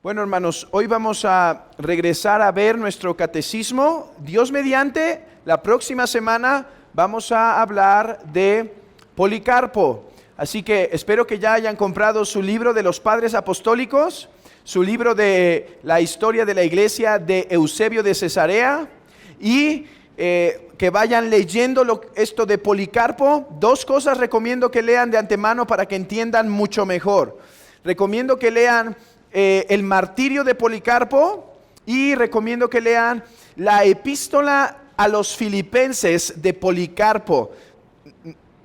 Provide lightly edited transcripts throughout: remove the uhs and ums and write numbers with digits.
Bueno, hermanos, hoy vamos a regresar a ver nuestro catecismo. Dios mediante, la próxima semana vamos a hablar de Policarpo. Así que espero que ya hayan comprado su libro de los Padres Apostólicos, su libro de la historia de la iglesia de Eusebio de Cesarea y que vayan leyendo esto de Policarpo. Dos cosas recomiendo que lean de antemano para que entiendan mucho mejor. Recomiendo que lean el martirio de Policarpo y recomiendo que lean la epístola a los Filipenses de Policarpo.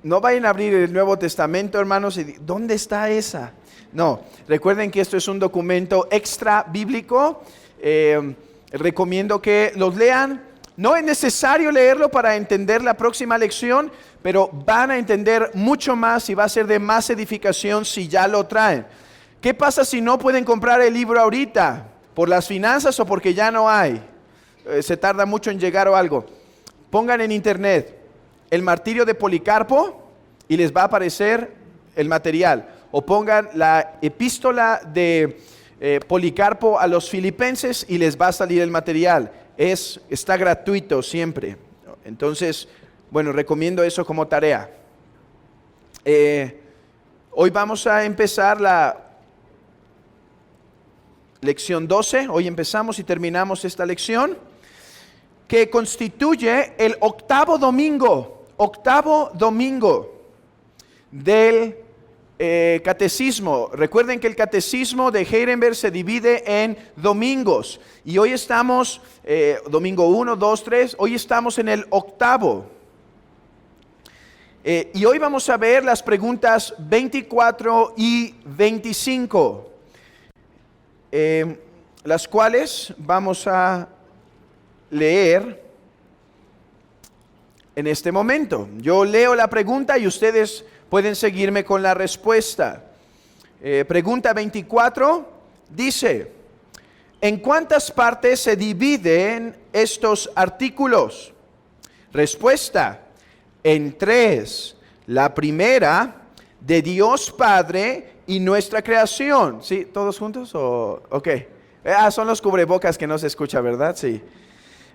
No vayan a abrir el Nuevo Testamento, hermanos, y ¿dónde está esa? No, recuerden que esto es un documento extra bíblico. Recomiendo que los lean. No es necesario leerlo para entender la próxima lección, pero van a entender mucho más y va a ser de más edificación si ya lo traen. ¿Qué pasa si no pueden comprar el libro ahorita? ¿Por las finanzas o porque ya no hay? Se tarda mucho en llegar o algo. Pongan en internet el martirio de Policarpo y les va a aparecer el material. O pongan la epístola de Policarpo a los Filipenses y les va a salir el material. Está gratuito siempre. Entonces, bueno, recomiendo eso como tarea. Hoy vamos a empezar la lección 12, hoy empezamos y terminamos esta lección, que constituye el octavo domingo del catecismo. Recuerden que el catecismo de Heidelberg se divide en domingos, y hoy estamos, domingo 1, 2, 3, hoy estamos en el octavo. Y hoy vamos a ver las preguntas 24 y 25. Las cuales vamos a leer en este momento. Yo leo la pregunta y ustedes pueden seguirme con la respuesta. Pregunta 24 dice: ¿en cuántas partes se dividen estos artículos? Respuesta: en tres. La primera, de Dios Padre y nuestra creación. ¿Sí? ¿Todos juntos? Ok. Son los cubrebocas que no se escucha, ¿verdad? Sí.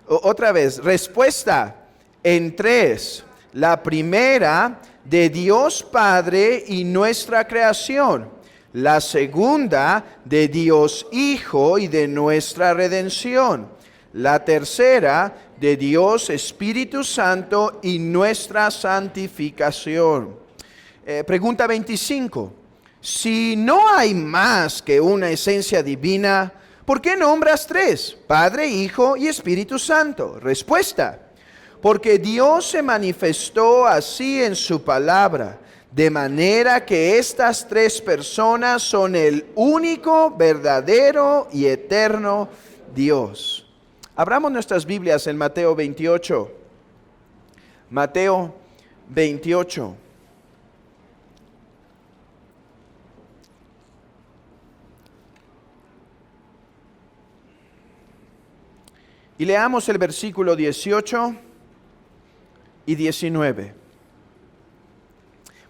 Otra vez. Respuesta. En tres. La primera, de Dios Padre y nuestra creación. La segunda, de Dios Hijo y de nuestra redención. La tercera, de Dios Espíritu Santo y nuestra santificación. Pregunta 25. Si no hay más que una esencia divina, ¿por qué nombras tres? Padre, Hijo y Espíritu Santo. Respuesta: porque Dios se manifestó así en su palabra, de manera que estas tres personas son el único, verdadero y eterno Dios. Abramos nuestras Biblias en Mateo 28. Mateo 28. Y leamos el versículo 18 y 19.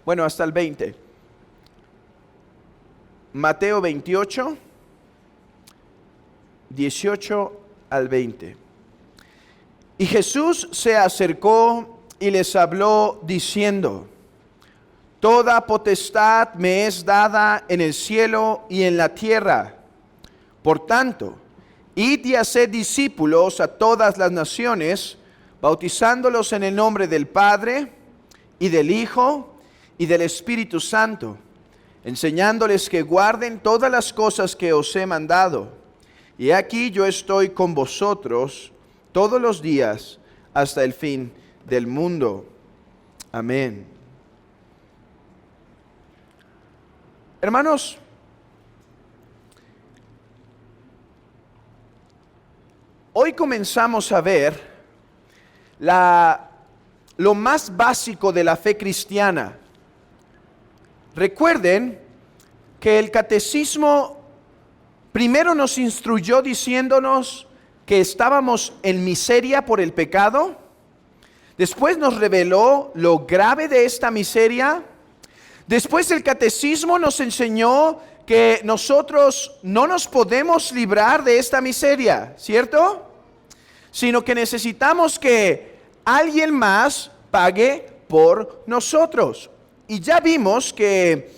Bueno, hasta el 20. Mateo 28, 18 al 20. Y Jesús se acercó y les habló diciendo: toda potestad me es dada en el cielo y en la tierra. Por tanto, id y haced discípulos a todas las naciones, bautizándolos en el nombre del Padre, y del Hijo, y del Espíritu Santo, enseñándoles que guarden todas las cosas que os he mandado. Y aquí yo estoy con vosotros todos los días hasta el fin del mundo. Amén. Hermanos, hoy comenzamos a ver lo más básico de la fe cristiana. Recuerden que el catecismo primero nos instruyó diciéndonos que estábamos en miseria por el pecado. Después nos reveló lo grave de esta miseria. Después el catecismo nos enseñó que nosotros no nos podemos librar de esta miseria, ¿cierto? Sino que necesitamos que alguien más pague por nosotros. Y ya vimos que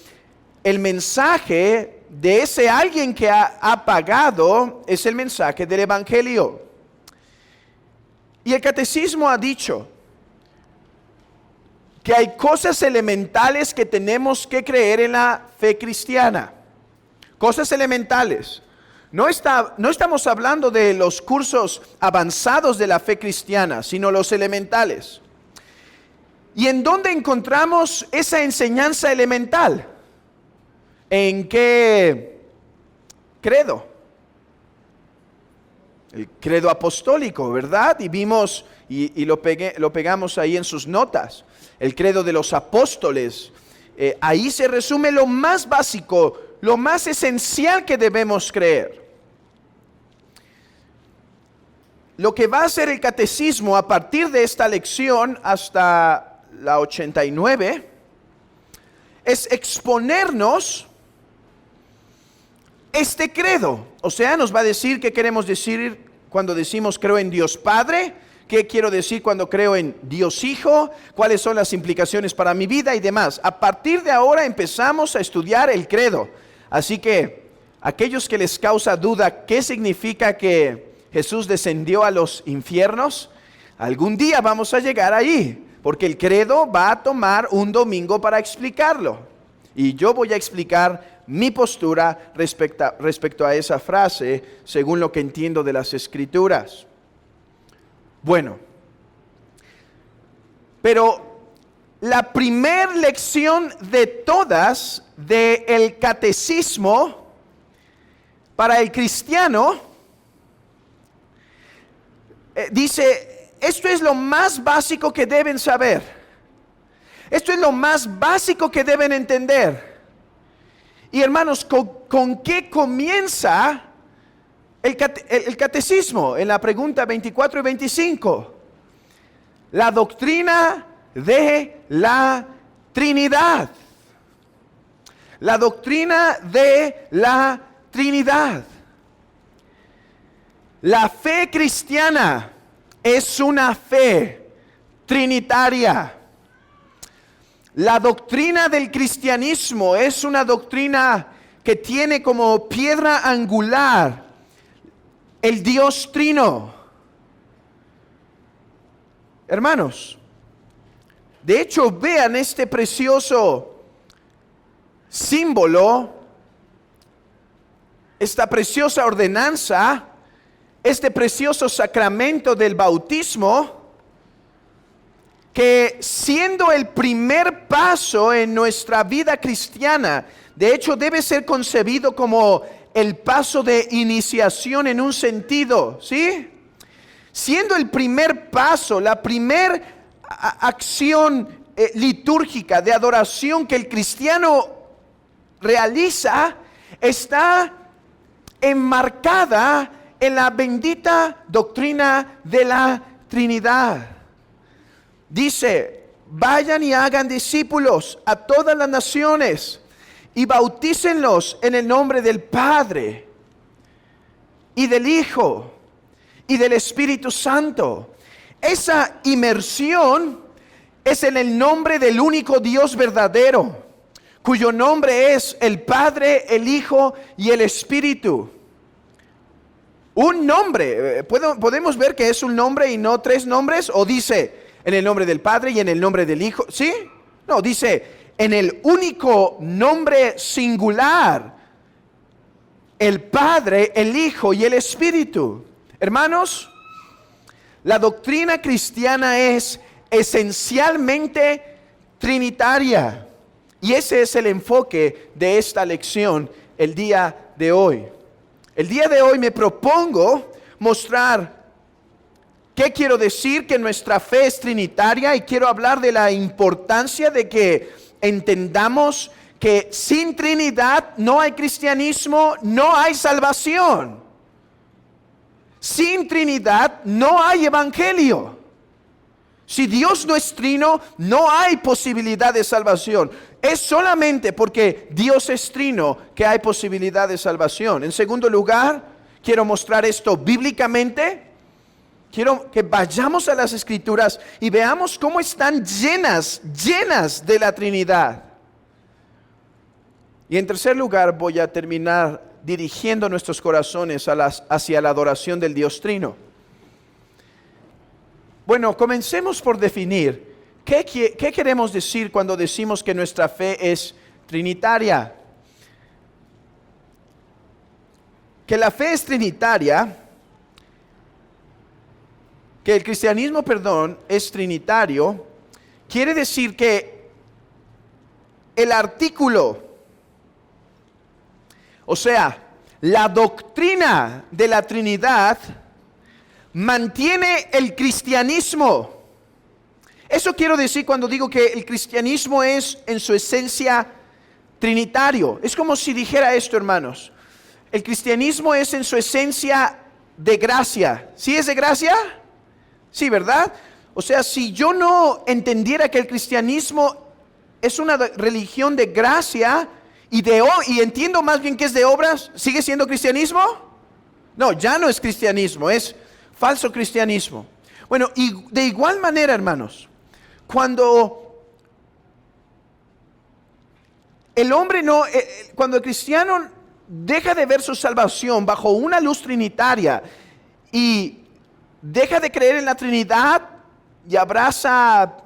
el mensaje de ese alguien que ha pagado es el mensaje del Evangelio. Y el catecismo ha dicho que hay cosas elementales que tenemos que creer en la fe cristiana. Cosas elementales. No estamos hablando de los cursos avanzados de la fe cristiana, sino los elementales. ¿Y en dónde encontramos esa enseñanza elemental? ¿En qué credo? El credo apostólico, ¿verdad? Y vimos, y lo pegamos ahí en sus notas, el credo de los apóstoles. Ahí se resume lo más básico, lo más esencial que debemos creer. Lo que va a hacer el catecismo a partir de esta lección hasta la 89 es exponernos este credo. O sea, nos va a decir qué queremos decir cuando decimos creo en Dios Padre, qué quiero decir cuando creo en Dios Hijo, cuáles son las implicaciones para mi vida y demás. A partir de ahora empezamos a estudiar el credo. Así que aquellos que les causa duda qué significa que Jesús descendió a los infiernos, algún día vamos a llegar ahí, porque el credo va a tomar un domingo para explicarlo. Y yo voy a explicar mi postura respecto a esa frase, según lo que entiendo de las Escrituras. Bueno, pero la primer lección de todas del catecismo para el cristiano dice, esto es lo más básico que deben saber. Esto es lo más básico que deben entender. Y hermanos, ¿con qué comienza el catecismo? En la pregunta 24 y 25. La doctrina de la Trinidad. La doctrina de la Trinidad. La fe cristiana es una fe trinitaria. La doctrina del cristianismo es una doctrina que tiene como piedra angular el Dios Trino. Hermanos, de hecho vean este precioso símbolo, esta preciosa ordenanza, este precioso sacramento del bautismo, que siendo el primer paso en nuestra vida cristiana, de hecho debe ser concebido como el paso de iniciación en un sentido, ¿sí? Siendo el primer paso, la primera acción litúrgica de adoración que el cristiano realiza, está enmarcada en la bendita doctrina de la Trinidad. Dice, vayan y hagan discípulos a todas las naciones y bautícenlos en el nombre del Padre y del Hijo y del Espíritu Santo. Esa inmersión es en el nombre del único Dios verdadero, cuyo nombre es el Padre, el Hijo y el Espíritu. Un nombre, podemos ver que es un nombre y no tres nombres, o dice en el nombre del Padre y en el nombre del Hijo, ¿sí? No, dice en el único nombre singular, el Padre, el Hijo y el Espíritu. Hermanos, la doctrina cristiana es esencialmente trinitaria, y ese es el enfoque de esta lección el día de hoy. El día de hoy me propongo mostrar qué quiero decir que nuestra fe es trinitaria, y quiero hablar de la importancia de que entendamos que sin Trinidad no hay cristianismo, no hay salvación. Sin Trinidad no hay evangelio. Si Dios no es trino, no hay posibilidad de salvación. Es solamente porque Dios es trino que hay posibilidad de salvación. En segundo lugar, quiero mostrar esto bíblicamente. Quiero que vayamos a las Escrituras y veamos cómo están llenas de la Trinidad. Y en tercer lugar, voy a terminar dirigiendo nuestros corazones hacia la adoración del Dios Trino. Bueno, comencemos por definir qué queremos decir cuando decimos que nuestra fe es trinitaria. Que la fe es trinitaria, que el cristianismo, es trinitario, quiere decir que el artículo, o sea, la doctrina de la Trinidad mantiene el cristianismo. Eso quiero decir cuando digo que el cristianismo es en su esencia trinitario. Es como si dijera esto, hermanos. El cristianismo es en su esencia de gracia. ¿Sí es de gracia? Sí, ¿verdad? O sea, si yo no entendiera que el cristianismo es una religión de gracia y entiendo más bien que es de obras, ¿sigue siendo cristianismo? No, ya no es cristianismo, es falso cristianismo. Bueno, y de igual manera, hermanos, cuando cuando el cristiano deja de ver su salvación bajo una luz trinitaria y deja de creer en la Trinidad y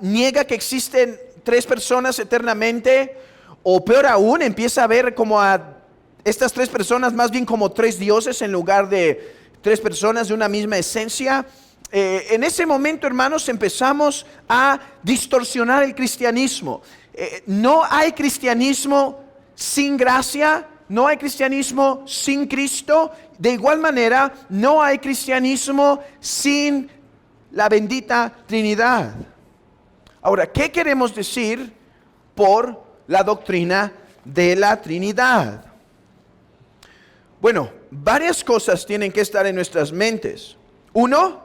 niega que existen tres personas eternamente, o peor aún, empieza a ver como a estas tres personas más bien como tres dioses en lugar de tres personas de una misma esencia. En ese momento, hermanos, empezamos a distorsionar el cristianismo. No hay cristianismo sin gracia, no hay cristianismo sin Cristo. De igual manera, no hay cristianismo sin la bendita Trinidad. Ahora, ¿qué queremos decir por la doctrina de la Trinidad? Bueno, varias cosas tienen que estar en nuestras mentes. Uno,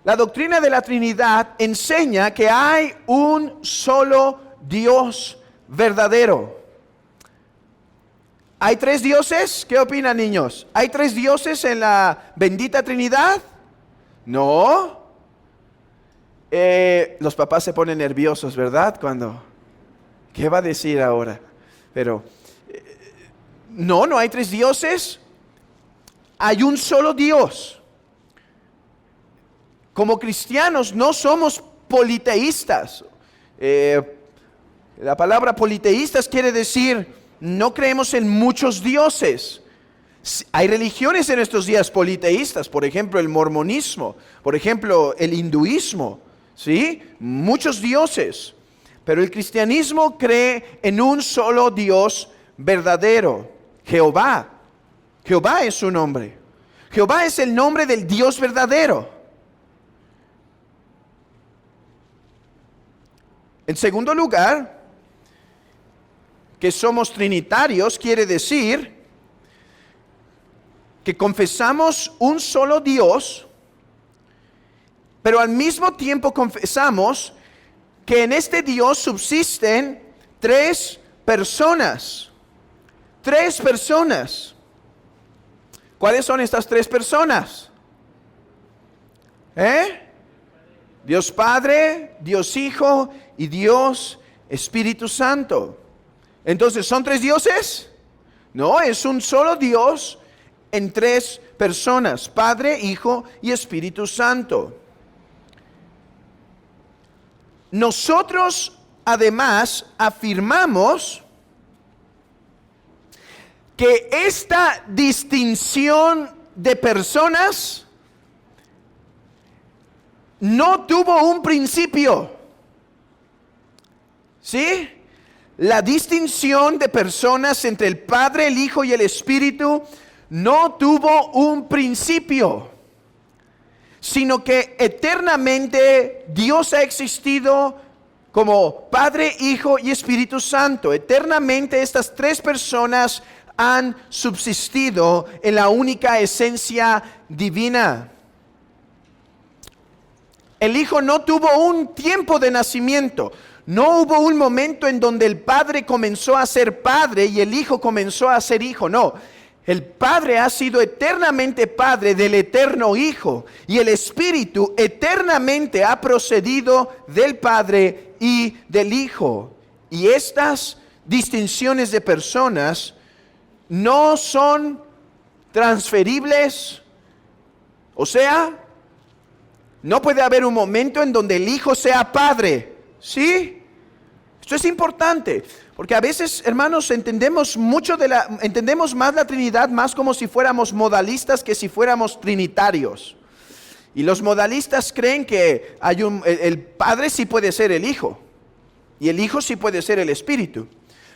la doctrina de la Trinidad enseña que hay un solo Dios verdadero. ¿Hay tres dioses? ¿Qué opinan, niños? ¿Hay tres dioses en la bendita Trinidad? No. Los papás se ponen nerviosos, ¿verdad? ¿Qué va a decir ahora? Pero no hay tres dioses. Hay un solo Dios. Como cristianos no somos politeístas. La palabra politeístas quiere decir no creemos en muchos dioses. Hay religiones en estos días politeístas, por ejemplo el mormonismo, por ejemplo el hinduismo, ¿sí? Muchos dioses. Pero el cristianismo cree en un solo Dios verdadero, Jehová. Jehová es su nombre. Jehová es el nombre del Dios verdadero. En segundo lugar, que somos trinitarios quiere decir que confesamos un solo Dios, pero al mismo tiempo confesamos que en este Dios subsisten tres personas. Tres personas. ¿Cuáles son estas tres personas? Dios Padre, Dios Hijo y Dios Espíritu Santo. Entonces, ¿son tres dioses? No, es un solo Dios en tres personas, Padre, Hijo y Espíritu Santo. Nosotros además afirmamos que esta distinción de personas no tuvo un principio. ¿Sí? La distinción de personas entre el Padre, el Hijo y el Espíritu no tuvo un principio, sino que eternamente Dios ha existido como Padre, Hijo y Espíritu Santo. Eternamente estas tres personas han subsistido en la única esencia divina. El Hijo no tuvo un tiempo de nacimiento. No hubo un momento en donde el Padre comenzó a ser Padre y el Hijo comenzó a ser Hijo. No, el Padre ha sido eternamente Padre del eterno Hijo. Y el Espíritu eternamente ha procedido del Padre y del Hijo. Y estas distinciones de personas no son transferibles. O sea, no puede haber un momento en donde el Hijo sea Padre. ¿Sí? Esto es importante, porque a veces, hermanos, entendemos más la Trinidad más como si fuéramos modalistas que si fuéramos trinitarios. Y los modalistas creen que el Padre sí puede ser el Hijo, y el Hijo sí puede ser el Espíritu.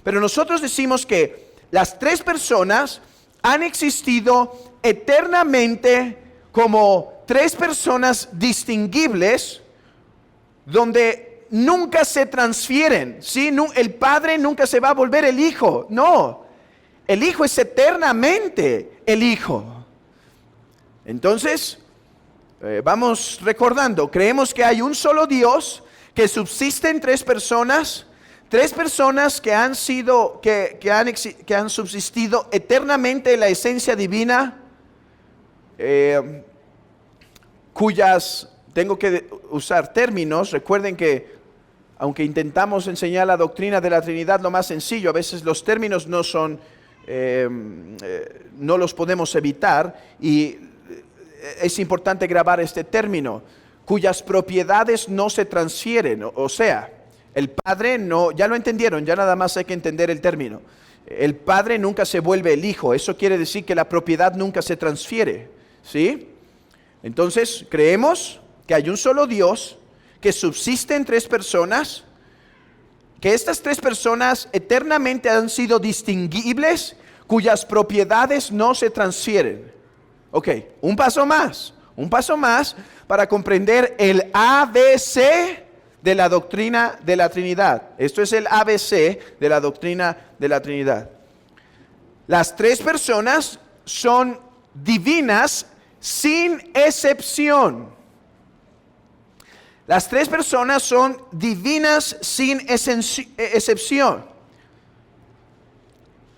Pero nosotros decimos que las tres personas han existido eternamente como tres personas distinguibles, donde nunca se transfieren, ¿sí? El Padre nunca se va a volver el Hijo, no. El Hijo es eternamente el Hijo. Entonces, vamos recordando, creemos que hay un solo Dios, que subsisten tres personas que han subsistido eternamente en la esencia divina, cuyas, tengo que usar términos, recuerden que aunque intentamos enseñar la doctrina de la Trinidad lo más sencillo, a veces los términos no los podemos evitar, y es importante grabar este término, cuyas propiedades no se transfieren. O sea, el Padre no, ya lo entendieron, ya nada más hay que entender el término. El Padre nunca se vuelve el Hijo, eso quiere decir que la propiedad nunca se transfiere, ¿sí? Entonces, creemos que hay un solo Dios, que subsiste en tres personas, que estas tres personas eternamente han sido distinguibles, cuyas propiedades no se transfieren. Ok, un paso más para comprender el ABC de la doctrina de la Trinidad. Esto es el ABC de la doctrina de la Trinidad. Las tres personas son divinas sin excepción. Las tres personas son divinas sin excepción.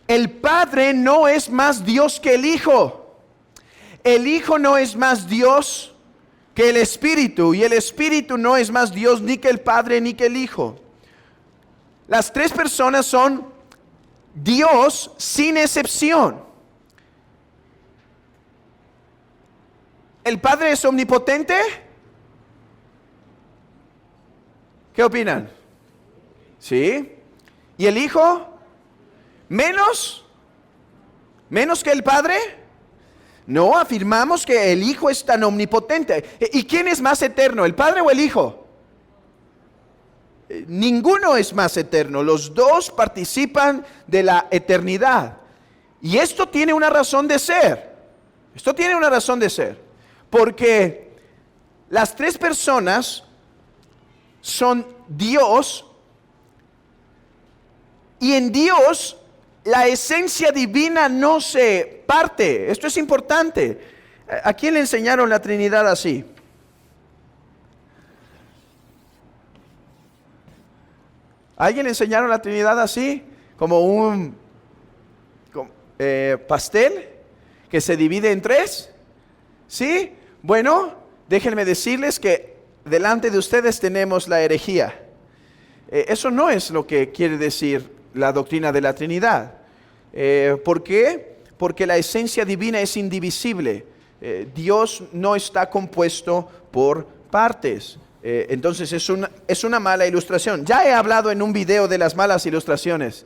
El Padre no es más Dios que el Hijo. El Hijo no es más Dios que el Espíritu. Y el Espíritu no es más Dios ni que el Padre ni que el Hijo. Las tres personas son Dios sin excepción. ¿El Padre es omnipotente? ¿Qué opinan? ¿Sí? ¿Y el Hijo? ¿Menos que el Padre? No, afirmamos que el Hijo es tan omnipotente. ¿Y quién es más eterno, el Padre o el Hijo? Ninguno es más eterno. Los dos participan de la eternidad. Y esto tiene una razón de ser. Porque las tres personas son Dios, y en Dios la esencia divina no se parte. Esto es importante. ¿A quién le enseñaron la Trinidad así? ¿A alguien le enseñaron la Trinidad así? Como un pastel que se divide en tres. ¿Sí? Bueno, déjenme decirles que delante de ustedes tenemos la herejía. Eso no es lo que quiere decir la doctrina de la Trinidad. ¿Por qué? Porque la esencia divina es indivisible. Dios no está compuesto por partes. Entonces es una mala ilustración. Ya he hablado en un video de las malas ilustraciones.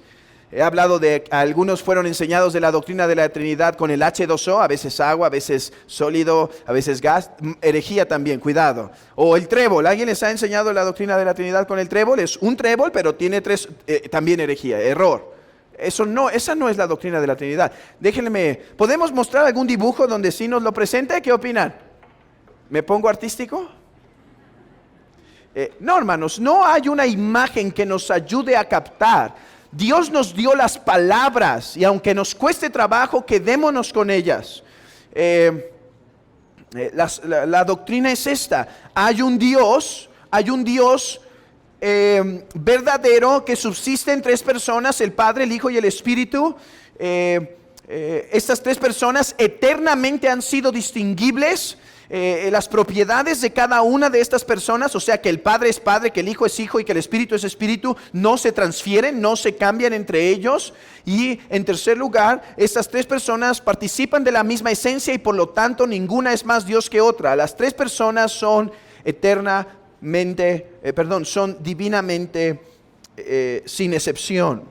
He hablado de algunos fueron enseñados de la doctrina de la Trinidad con el H2O, a veces agua, a veces sólido, a veces gas. Herejía también, cuidado. O el trébol. ¿Alguien les ha enseñado la doctrina de la Trinidad con el trébol? Es un trébol, pero tiene tres, también herejía, error. Esa no es la doctrina de la Trinidad. Déjenme, ¿podemos mostrar algún dibujo donde sí nos lo presente? ¿Qué opinan? ¿Me pongo artístico? No, hermanos, no hay una imagen que nos ayude a captar. Dios nos dio las palabras y aunque nos cueste trabajo, quedémonos con ellas. La doctrina es esta: hay un Dios verdadero que subsiste en tres personas, el Padre, el Hijo y el Espíritu. Estas tres personas eternamente han sido distinguibles. Las propiedades de cada una de estas personas, o sea que el Padre es Padre, que el Hijo es Hijo y que el Espíritu es Espíritu, no se transfieren, no se cambian entre ellos. Y en tercer lugar, estas tres personas participan de la misma esencia y por lo tanto ninguna es más Dios que otra. Las tres personas son son divinamente sin excepción.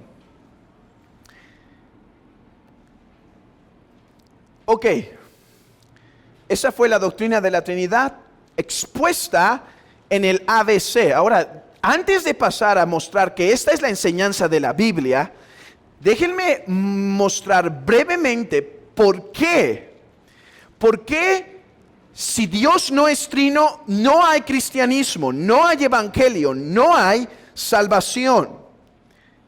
Ok. Esa fue la doctrina de la Trinidad expuesta en el ABC. Ahora, antes de pasar a mostrar que esta es la enseñanza de la Biblia, déjenme mostrar brevemente por qué. ¿Por qué si Dios no es trino, no hay cristianismo, no hay evangelio, no hay salvación?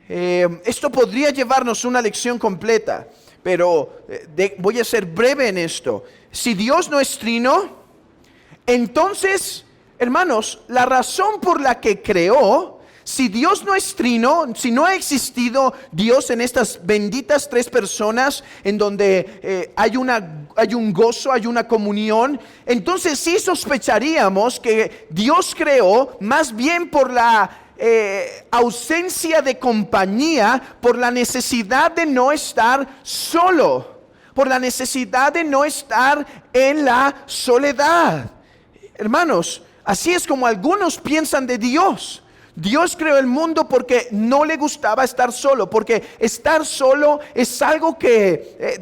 Esto podría llevarnos una lección completa, pero voy a ser breve en esto. Si Dios no es trino, entonces, hermanos, la razón por la que creó, si Dios no es trino, si no ha existido Dios en estas benditas tres personas en donde hay un gozo, hay una comunión, entonces sí sospecharíamos que Dios creó más bien por la ausencia de compañía, por la necesidad de no estar solo, por la necesidad de no estar en la soledad. Hermanos, así es como algunos piensan de Dios. Dios creó el mundo porque no le gustaba estar solo, porque estar solo es algo que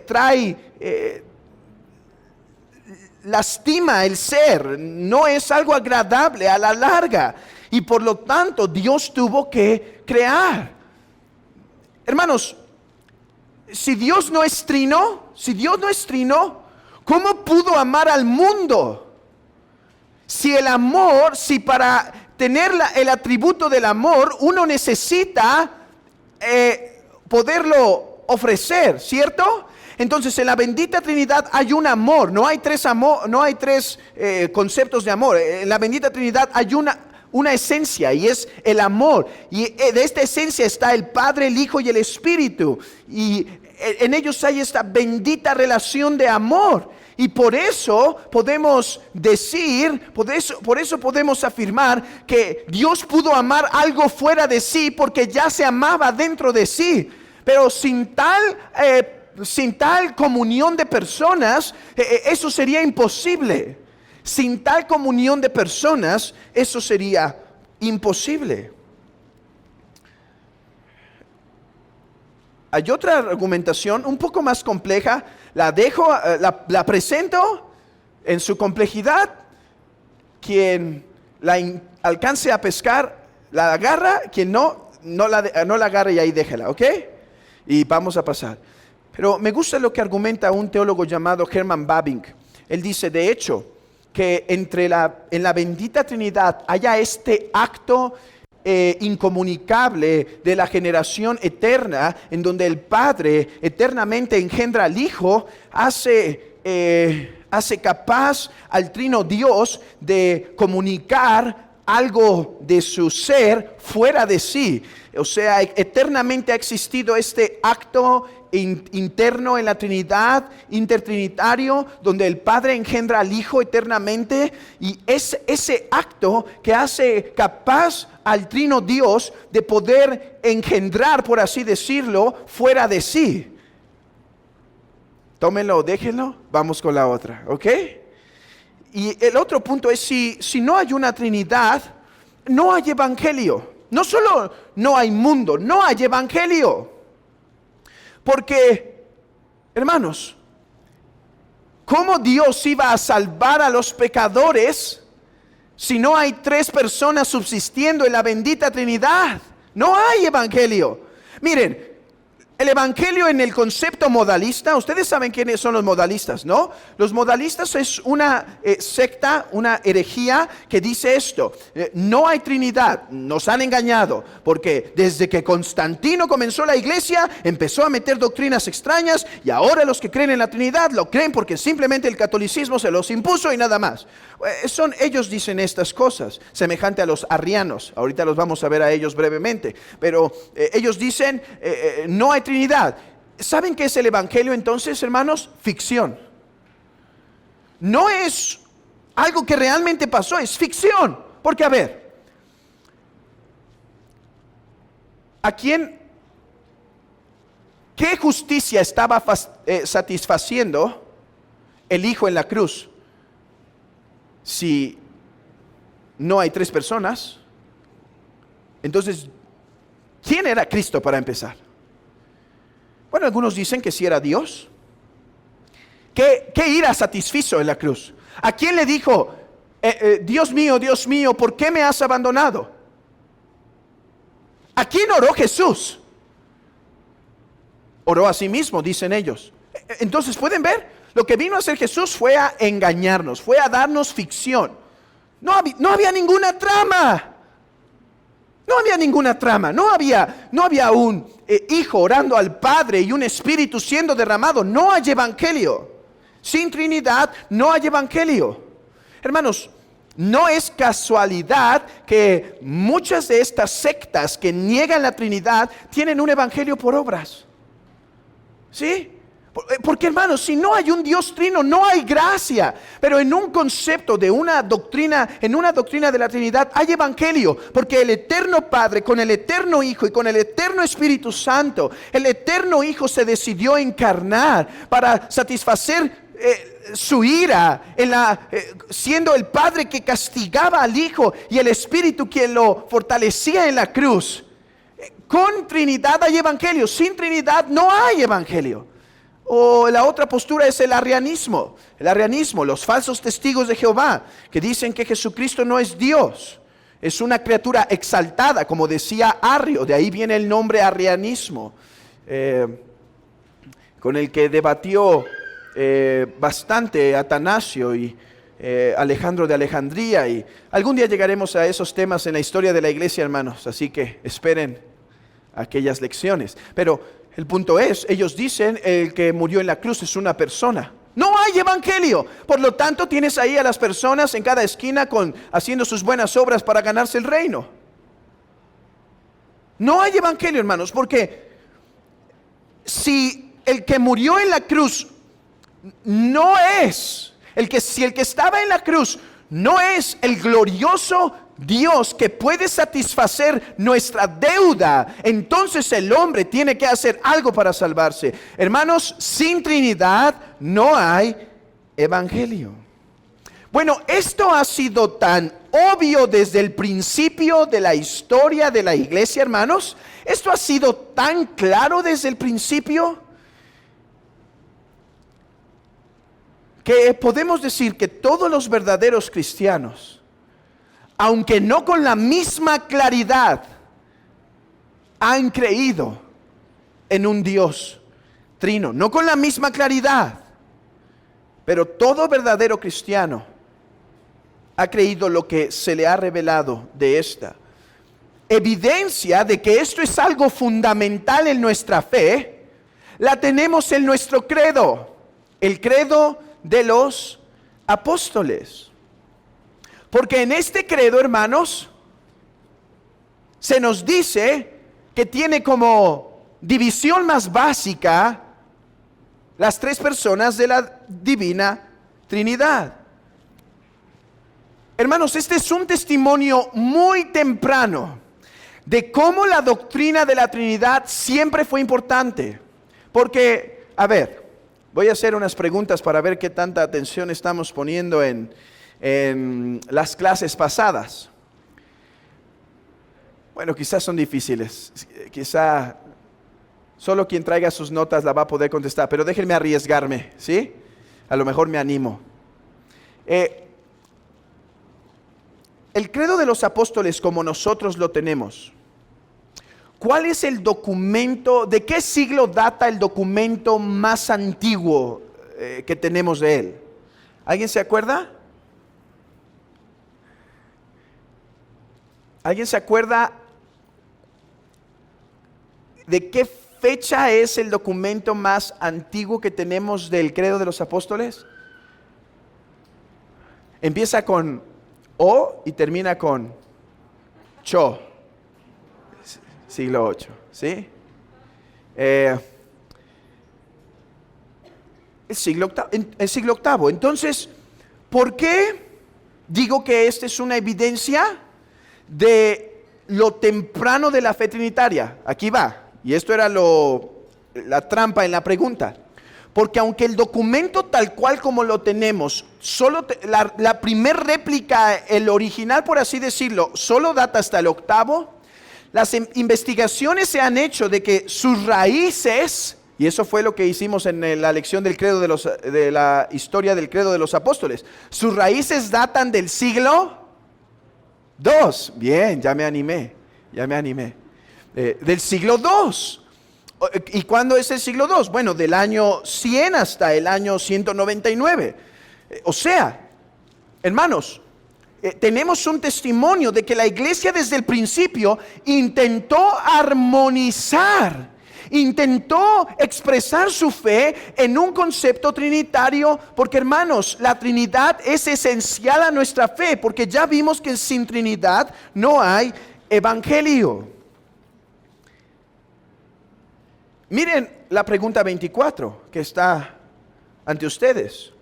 lastima el ser, no es algo agradable a la larga, y por lo tanto Dios tuvo que crear. Hermanos, si Dios no es trino, ¿cómo pudo amar al mundo? Si para tener el atributo del amor, uno necesita poderlo ofrecer, ¿cierto? Entonces, en la bendita Trinidad hay un amor, no hay tres conceptos de amor. En la bendita Trinidad hay una esencia, y es el amor, y de esta esencia está el Padre, el Hijo y el Espíritu, y en ellos hay esta bendita relación de amor. Y por eso podemos decir, por eso podemos afirmar que Dios pudo amar algo fuera de sí porque ya se amaba dentro de sí. Pero sin tal comunión de personas, eso sería imposible. Sin tal comunión de personas, eso sería imposible. Hay otra argumentación un poco más compleja. La presento en su complejidad. Quien la alcance a pescar, la agarra. Quien no la agarre, y ahí déjela, ¿ok? Y vamos a pasar. Pero me gusta lo que argumenta un teólogo llamado Herman Bavinck. Él dice, de hecho, que en la bendita Trinidad haya este acto incomunicable de la generación eterna, en donde el Padre eternamente engendra al Hijo, hace capaz al trino Dios de comunicar algo de su ser fuera de sí. O sea, eternamente ha existido este acto interno en la Trinidad, intertrinitario, donde el Padre engendra al Hijo eternamente, y es ese acto que hace capaz al trino Dios de poder engendrar, por así decirlo, fuera de sí. Tómenlo, déjenlo, vamos con la otra, ¿ok? Y el otro punto es, si no hay una Trinidad, no hay evangelio. No solo no hay mundo, no hay evangelio. Porque, hermanos, ¿cómo Dios iba a salvar a los pecadores si no hay tres personas subsistiendo en la bendita Trinidad? No hay evangelio. Miren, el evangelio en el concepto modalista, ustedes saben quiénes son los modalistas, ¿no? Los modalistas es una secta, una herejía que dice esto: no hay Trinidad, nos han engañado, porque desde que Constantino comenzó la iglesia, empezó a meter doctrinas extrañas, y ahora los que creen en la Trinidad lo creen porque simplemente el catolicismo se los impuso y nada más. Ellos dicen estas cosas, semejante a los arrianos. Ahorita los vamos a ver a ellos brevemente, pero ellos dicen, no hay Trinidad. ¿Saben qué es el evangelio entonces, hermanos? Ficción. No es algo que realmente pasó, es ficción. Porque a ver, ¿qué justicia estaba satisfaciendo el Hijo en la cruz? Si no hay tres personas, entonces, ¿quién era Cristo para empezar? Bueno, algunos dicen que sí era Dios. ¿Qué ira satisfizo en la cruz? ¿A quién le dijo, Dios mío, ¿por qué me has abandonado? ¿A quién oró Jesús? Oró a sí mismo, dicen ellos. Entonces, ¿pueden ver? Lo que vino a hacer Jesús fue a engañarnos, fue a darnos ficción. No había ninguna trama. No había ninguna trama. No había un hijo orando al Padre y un espíritu siendo derramado. No hay evangelio. Sin Trinidad no hay evangelio. Hermanos, no es casualidad que muchas de estas sectas que niegan la Trinidad tienen un evangelio por obras. ¿Sí? Porque, hermanos, si no hay un Dios trino, no hay gracia. Pero en un concepto de una doctrina, en una doctrina de la Trinidad, hay evangelio. Porque el eterno Padre, con el eterno Hijo y con el eterno Espíritu Santo, el eterno Hijo se decidió encarnar para satisfacer su ira, siendo el Padre que castigaba al Hijo y el Espíritu quien lo fortalecía en la cruz. Con Trinidad hay evangelio, sin Trinidad no hay evangelio. O la otra postura es el arrianismo. El arrianismo, los falsos testigos de Jehová, que dicen que Jesucristo no es Dios, es una criatura exaltada, como decía Arrio. De ahí viene el nombre arrianismo, con el que debatió bastante Atanasio y Alejandro de Alejandría. Y algún día llegaremos a esos temas en la historia de la iglesia, hermanos, así que esperen aquellas lecciones. Pero el punto es, ellos dicen, el que murió en la cruz es una persona. No hay evangelio. Por lo tanto, tienes ahí a las personas en cada esquina haciendo sus buenas obras para ganarse el reino. No hay evangelio, hermanos, porque si el que murió en la cruz no es, si el que estaba en la cruz no es el glorioso Dios que puede satisfacer nuestra deuda, entonces el hombre tiene que hacer algo para salvarse. Hermanos, sin Trinidad no hay evangelio. Bueno, esto ha sido tan obvio desde el principio de la historia de la iglesia, hermanos. Esto ha sido tan claro desde el principio que podemos decir que todos los verdaderos cristianos, aunque no con la misma claridad, han creído en un Dios trino. No con la misma claridad, pero todo verdadero cristiano ha creído lo que se le ha revelado de esta. Evidencia de que esto es algo fundamental en nuestra fe, la tenemos en nuestro credo, el credo de los apóstoles. Porque en este credo, hermanos, se nos dice que tiene como división más básica las tres personas de la divina Trinidad. Hermanos, este es un testimonio muy temprano de cómo la doctrina de la Trinidad siempre fue importante. Porque, a ver, voy a hacer unas preguntas para ver qué tanta atención estamos poniendo en las clases pasadas. Bueno, quizás son difíciles, quizá solo quien traiga sus notas la va a poder contestar, pero déjenme arriesgarme, ¿sí? A lo mejor me animo. El credo de los apóstoles como nosotros lo tenemos, ¿cuál es el documento, de qué siglo data el documento más antiguo que tenemos de él? ¿Alguien se acuerda? ¿Alguien se acuerda de qué fecha es el documento más antiguo que tenemos del Credo de los Apóstoles? Empieza con O y termina con Cho. Siglo VIII, ¿sí? El siglo VIII. Entonces, ¿por qué digo que esta es una evidencia de lo temprano de la fe trinitaria? Aquí va, y esto era la trampa en la pregunta. Porque aunque el documento tal cual como lo tenemos, la primer réplica, el original por así decirlo, solo data hasta el octavo, las investigaciones se han hecho de que sus raíces, y eso fue lo que hicimos en la lección del credo de la historia del credo de los apóstoles, sus raíces datan del siglo II. Bien, ya me animé. Del siglo II. ¿Y cuándo es el siglo II? Bueno, del año 100 hasta el año 199. O sea, hermanos, tenemos un testimonio de que la iglesia desde el principio intentó armonizar, intentó expresar su fe en un concepto trinitario, porque hermanos, la Trinidad es esencial a nuestra fe, porque ya vimos que sin Trinidad no hay evangelio. Miren la pregunta 24 que está ante ustedes.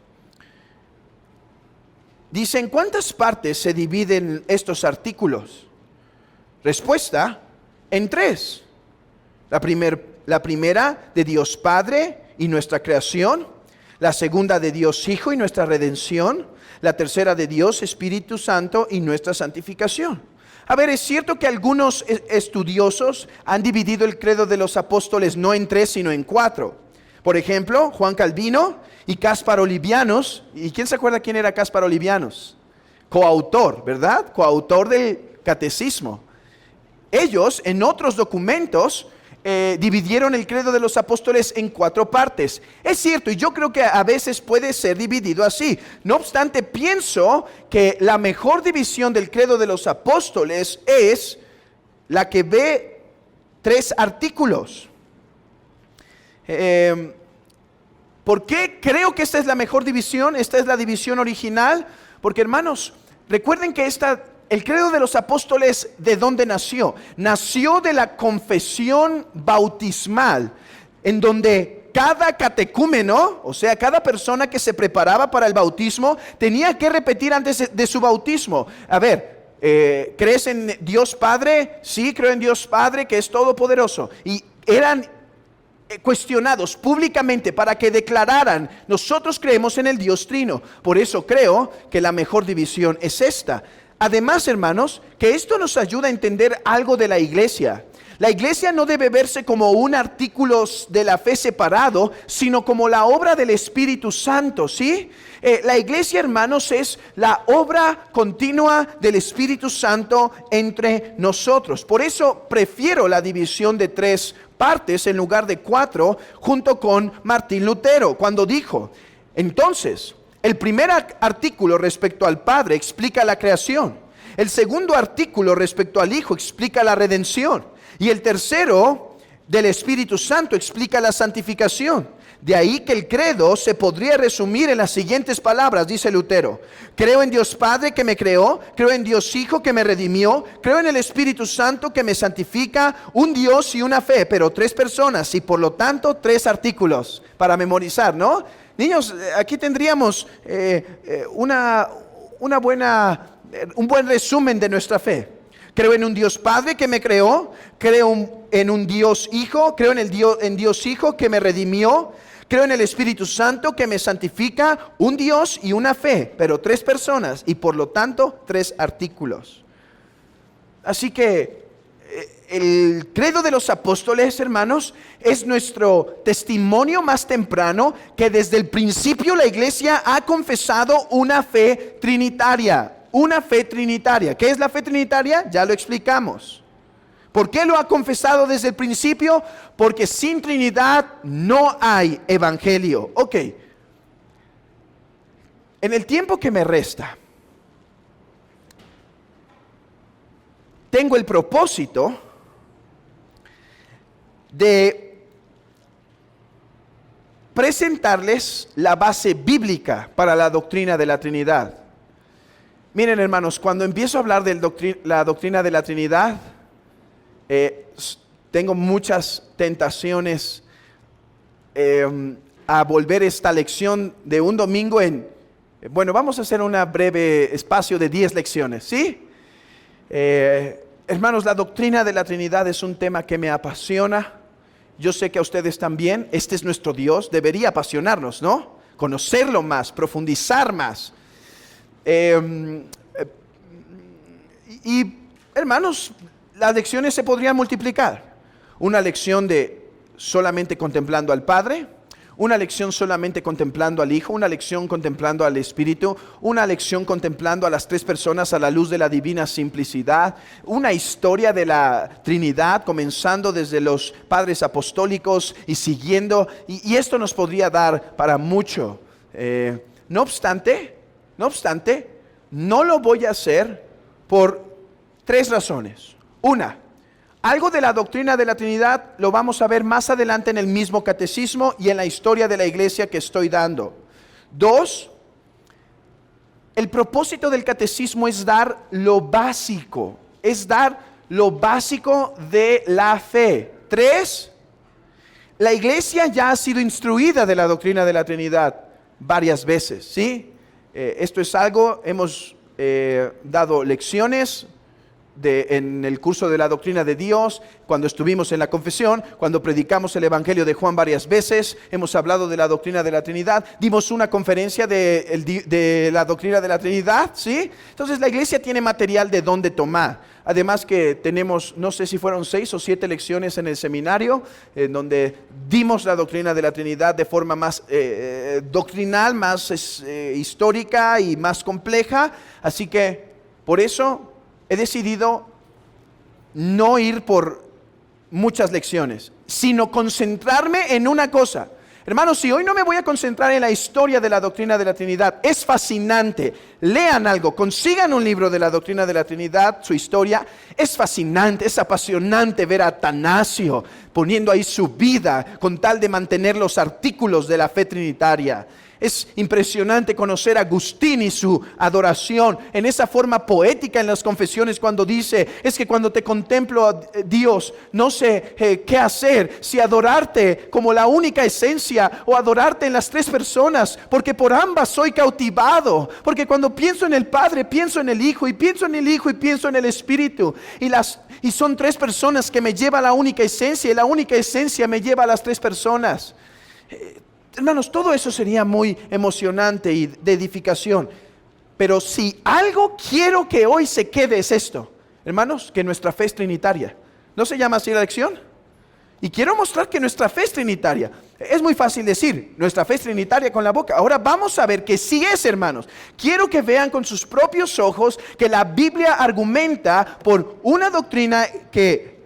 Dice, ¿en cuántas partes se dividen estos artículos? Respuesta, en 3. La primera de Dios Padre y nuestra creación. La segunda de Dios Hijo y nuestra redención. La tercera de Dios Espíritu Santo y nuestra santificación. A ver, es cierto que algunos estudiosos han dividido el credo de los apóstoles no en 3 sino en 4. Por ejemplo, Juan Calvino y Caspar Olivianos. ¿Y quién se acuerda quién era Caspar Olivianos? Coautor, ¿verdad? Coautor del catecismo. Ellos en otros documentos dividieron el credo de los apóstoles en 4 partes. Es cierto, y yo creo que a veces puede ser dividido así. No obstante, pienso que la mejor división del credo de los apóstoles es la que ve 3 artículos. ¿Por qué creo que esta es la mejor división? Esta es la división original. Porque hermanos, recuerden que el credo de los apóstoles, ¿de dónde nació? Nació de la confesión bautismal, en donde cada catecúmeno, o sea, cada persona que se preparaba para el bautismo, tenía que repetir antes de su bautismo. A ver, ¿crees en Dios Padre? Sí, creo en Dios Padre, que es todopoderoso. Y eran cuestionados públicamente para que declararan, nosotros creemos en el Dios Trino. Por eso creo que la mejor división es esta. Además, hermanos, que esto nos ayuda a entender algo de la iglesia. La iglesia no debe verse como un artículo de la fe separado, sino como la obra del Espíritu Santo, ¿sí? La iglesia, hermanos, es la obra continua del Espíritu Santo entre nosotros. Por eso prefiero la división de 3 partes en lugar de 4, junto con Martín Lutero, cuando dijo, entonces, el primer artículo respecto al Padre explica la creación. El segundo artículo respecto al Hijo explica la redención. Y el tercero del Espíritu Santo explica la santificación. De ahí que el credo se podría resumir en las siguientes palabras, dice Lutero. Creo en Dios Padre que me creó, creo en Dios Hijo que me redimió, creo en el Espíritu Santo que me santifica, un Dios y una fe, pero 3 personas y por lo tanto 3 artículos para memorizar, ¿no? Niños, aquí tendríamos un buen resumen de nuestra fe. Creo en un Dios Padre que me creó, creo en un Dios Hijo, creo en Dios Hijo que me redimió, creo en el Espíritu Santo que me santifica, un Dios y una fe, pero 3 personas y por lo tanto 3 artículos. Así que el credo de los apóstoles, hermanos, es nuestro testimonio más temprano que desde el principio la iglesia ha confesado una fe trinitaria. Una fe trinitaria. ¿Qué es la fe trinitaria? Ya lo explicamos. ¿Por qué lo ha confesado desde el principio? Porque sin Trinidad no hay evangelio. Ok. En el tiempo que me resta, tengo el propósito de presentarles la base bíblica para la doctrina de la Trinidad. Miren, hermanos, cuando empiezo a hablar de la doctrina de la Trinidad, tengo muchas tentaciones a volver esta lección de un domingo bueno, vamos a hacer un breve espacio de 10 lecciones, ¿sí? Hermanos, la doctrina de la Trinidad es un tema que me apasiona. Yo sé que a ustedes también. Este es nuestro Dios, debería apasionarnos, ¿no? Conocerlo más, profundizar más. Y hermanos, las lecciones se podrían multiplicar. Una lección de solamente contemplando al Padre, una lección solamente contemplando al Hijo, una lección contemplando al Espíritu, una lección contemplando a las tres personas a la luz de la divina simplicidad, una historia de la Trinidad comenzando desde los padres apostólicos y siguiendo, y esto nos podría dar para mucho. No obstante, no lo voy a hacer por 3 razones. Una, algo de la doctrina de la Trinidad lo vamos a ver más adelante en el mismo catecismo y en la historia de la iglesia que estoy dando. 2, el propósito del catecismo es dar lo básico, de la fe. 3, la iglesia ya ha sido instruida de la doctrina de la Trinidad varias veces, ¿sí? Esto es algo, hemos dado lecciones en el curso de la doctrina de Dios, cuando estuvimos en la confesión, cuando predicamos el Evangelio de Juan varias veces, hemos hablado de la doctrina de la Trinidad, dimos una conferencia de la doctrina de la Trinidad, ¿sí? Entonces la iglesia tiene material de dónde tomar. Además que tenemos, no sé si fueron 6 o 7 lecciones en el seminario, en donde dimos la doctrina de la Trinidad de forma más doctrinal, más histórica y más compleja. Así que por eso he decidido no ir por muchas lecciones, sino concentrarme en una cosa. Hermanos, si hoy no me voy a concentrar en la historia de la doctrina de la Trinidad, es fascinante. Lean algo, consigan un libro de la doctrina de la Trinidad, su historia. Es fascinante, es apasionante ver a Atanasio poniendo ahí su vida con tal de mantener los artículos de la fe trinitaria. Es impresionante conocer a Agustín y su adoración en esa forma poética en las confesiones cuando dice, es que cuando te contemplo a Dios, no sé qué hacer, si adorarte como la única esencia o adorarte en las tres personas, porque por ambas soy cautivado, porque cuando pienso en el Padre, pienso en el Hijo, y pienso en el Hijo y pienso en el Espíritu, y son tres personas que me llevan a la única esencia, y la única esencia me lleva a las tres personas. Hermanos, todo eso sería muy emocionante y de edificación. Pero si algo quiero que hoy se quede es esto, hermanos, que nuestra fe es trinitaria. ¿No se llama así la lección? Y quiero mostrar que nuestra fe es trinitaria. Es muy fácil decir, nuestra fe es trinitaria con la boca. Ahora vamos a ver que sí es, hermanos. Quiero que vean con sus propios ojos que la Biblia argumenta por una doctrina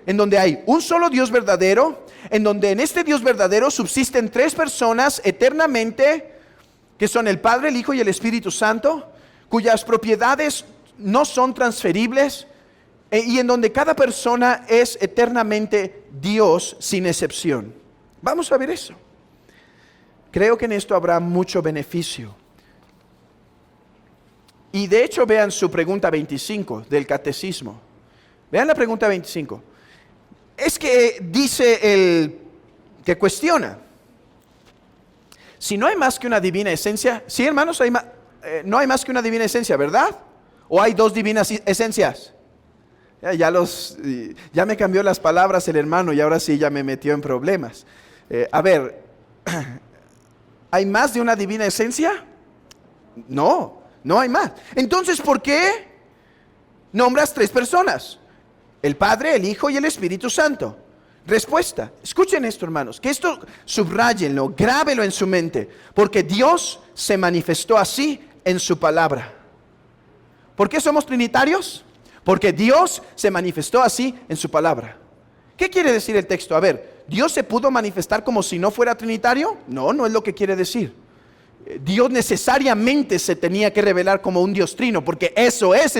en donde hay un solo Dios verdadero, en donde en este Dios verdadero subsisten tres personas eternamente, que son el Padre, el Hijo y el Espíritu Santo, cuyas propiedades no son transferibles, y en donde cada persona es eternamente Dios sin excepción. Vamos a ver eso. Creo que en esto habrá mucho beneficio. Y de hecho vean su pregunta 25 del catecismo. Vean la pregunta 25. Es que dice el que cuestiona, si no hay más que una divina esencia, sí, hermanos, no hay más que una divina esencia, ¿verdad? ¿O hay dos divinas esencias? Ya me cambió las palabras el hermano y ahora sí ya me metió en problemas. ¿Hay más de una divina esencia? No hay más. Entonces, ¿por qué nombras tres personas? El Padre, el Hijo y el Espíritu Santo. Respuesta. Escuchen esto, hermanos, que esto subráyenlo, grábelo en su mente, porque Dios se manifestó así en su palabra. ¿Por qué somos trinitarios? Porque Dios se manifestó así en su palabra. ¿Qué quiere decir el texto? A ver, ¿Dios se pudo manifestar como si no fuera trinitario? No, no es lo que quiere decir. Dios necesariamente se tenía que revelar como un Dios trino, porque eso es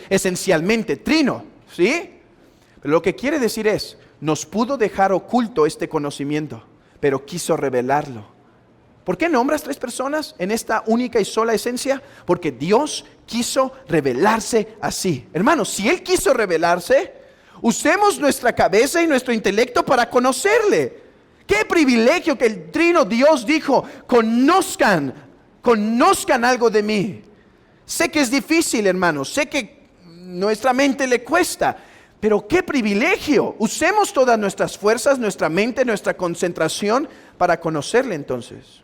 esencialmente trino, ¿sí? Pero lo que quiere decir es, nos pudo dejar oculto este conocimiento, pero quiso revelarlo. ¿Por qué nombras 3 personas en esta única y sola esencia? Porque Dios quiso revelarse así. Hermanos, si Él quiso revelarse, usemos nuestra cabeza y nuestro intelecto para conocerle. Qué privilegio que el trino Dios dijo, conozcan algo de mí. Sé que es difícil, hermanos, sé que nuestra mente le cuesta, pero qué privilegio. Usemos todas nuestras fuerzas, nuestra mente, nuestra concentración para conocerle entonces.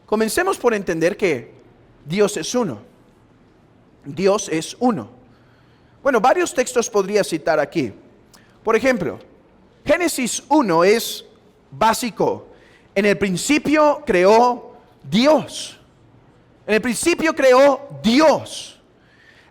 Comencemos por entender que Dios es uno. Dios es uno. Bueno, varios textos podría citar aquí. Por ejemplo, Génesis 1 es básico. En el principio creó Dios. En el principio creó Dios.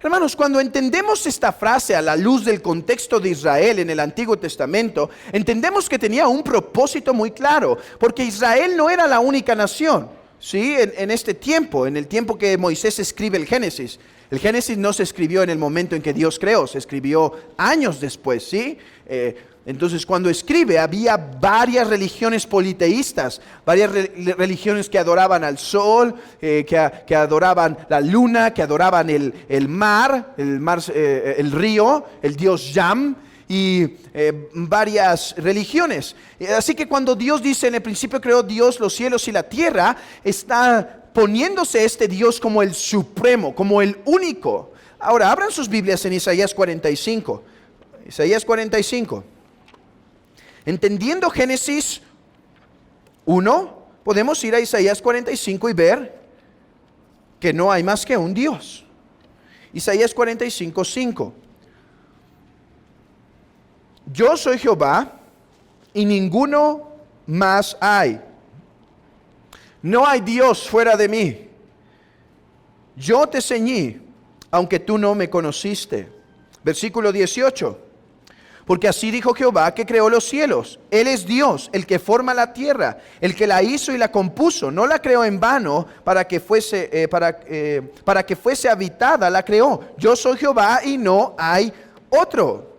Hermanos, cuando entendemos esta frase a la luz del contexto de Israel en el Antiguo Testamento, entendemos que tenía un propósito muy claro, porque Israel no era la única nación, ¿sí? En este tiempo, en el tiempo que Moisés escribe el Génesis. El Génesis no se escribió en el momento en que Dios creó, se escribió años después, ¿sí? Entonces, cuando escribe, había varias religiones politeístas, varias religiones que adoraban al sol, que adoraban la luna, que adoraban el mar, el río, el dios Yam, y varias religiones. Así que cuando Dios dice, en el principio creó Dios los cielos y la tierra, está poniéndose este Dios como el supremo, como el único. Ahora, abran sus Biblias en Isaías 45. Isaías 45. Entendiendo Génesis 1, podemos ir a Isaías 45 y ver que no hay más que un Dios. Isaías 45, 5. Yo soy Jehová y ninguno más hay. No hay Dios fuera de mí. Yo te ceñí, aunque tú no me conociste. Versículo 18. Porque así dijo Jehová que creó los cielos. Él es Dios, el que forma la tierra, el que la hizo y la compuso. No la creó en vano para que fuese habitada, la creó. Yo soy Jehová y no hay otro.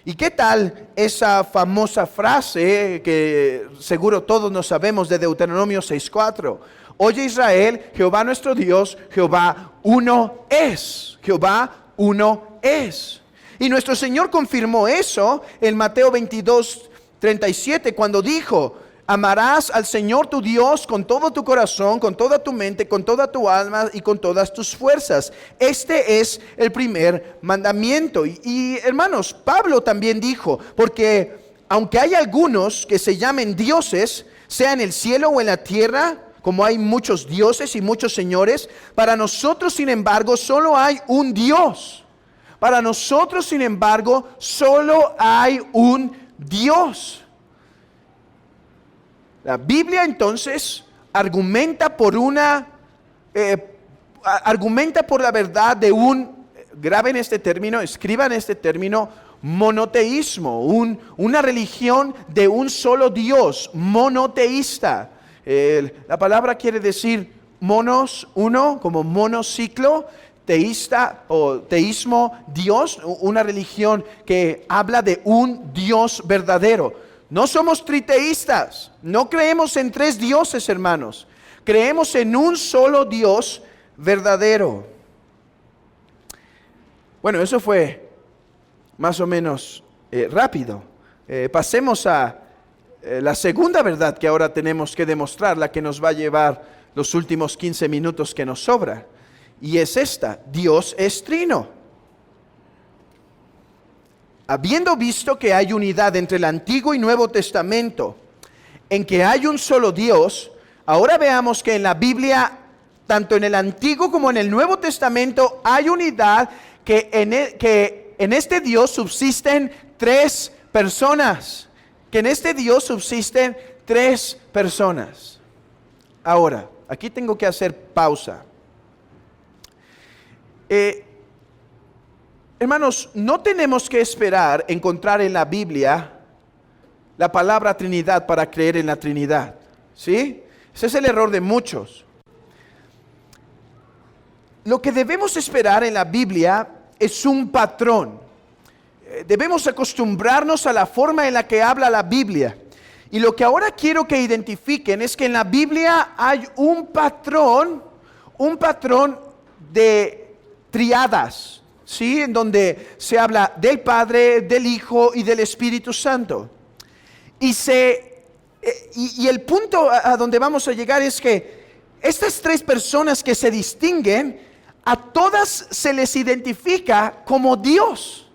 ¿Y qué tal esa famosa frase que seguro todos nos sabemos de Deuteronomio 6:4? Oye Israel, Jehová nuestro Dios, Jehová uno es. Jehová uno es. Y nuestro Señor confirmó eso en Mateo 22:37 cuando dijo, amarás al Señor tu Dios con todo tu corazón, con toda tu mente, con toda tu alma y con todas tus fuerzas. Este es el primer mandamiento. Y hermanos, Pablo también dijo, porque aunque hay algunos que se llamen dioses, sea en el cielo o en la tierra, como hay muchos dioses y muchos señores, para nosotros, sin embargo, solo hay un Dios. Para nosotros, sin embargo, solo hay un Dios. La Biblia entonces argumenta por la verdad de graben este término, escriban este término, monoteísmo, una religión de un solo Dios, monoteísta. La palabra quiere decir monos, uno, como monociclo, teísta o teísmo, Dios, una religión que habla de un Dios verdadero. No somos triteístas, no creemos en 3 dioses, hermanos. Creemos en un solo Dios verdadero. Bueno, eso fue más o menos rápido. Pasemos a la segunda verdad que ahora tenemos que demostrar, la que nos va a llevar los últimos 15 minutos que nos sobra. Y es esta: Dios es trino. Habiendo visto que hay unidad entre el Antiguo y Nuevo Testamento, en que hay un solo Dios, ahora veamos que en la Biblia, tanto en el Antiguo como en el Nuevo Testamento, hay unidad, que en este Dios subsisten 3 personas. Que en este Dios subsisten 3 personas. Ahora, aquí tengo que hacer pausa. Eh, Hermanos, no tenemos que esperar encontrar en la Biblia la palabra Trinidad para creer en la Trinidad, ¿sí? Ese es el error de muchos. Lo que debemos esperar en la Biblia es un patrón. Debemos acostumbrarnos a la forma en la que habla la Biblia. Y lo que ahora quiero que identifiquen es que en la Biblia hay un patrón de triadas, ¿sí? En donde se habla del Padre, del Hijo y del Espíritu Santo. Y el punto a donde vamos a llegar es que estas tres personas que se distinguen, a todas se les identifica como Dios.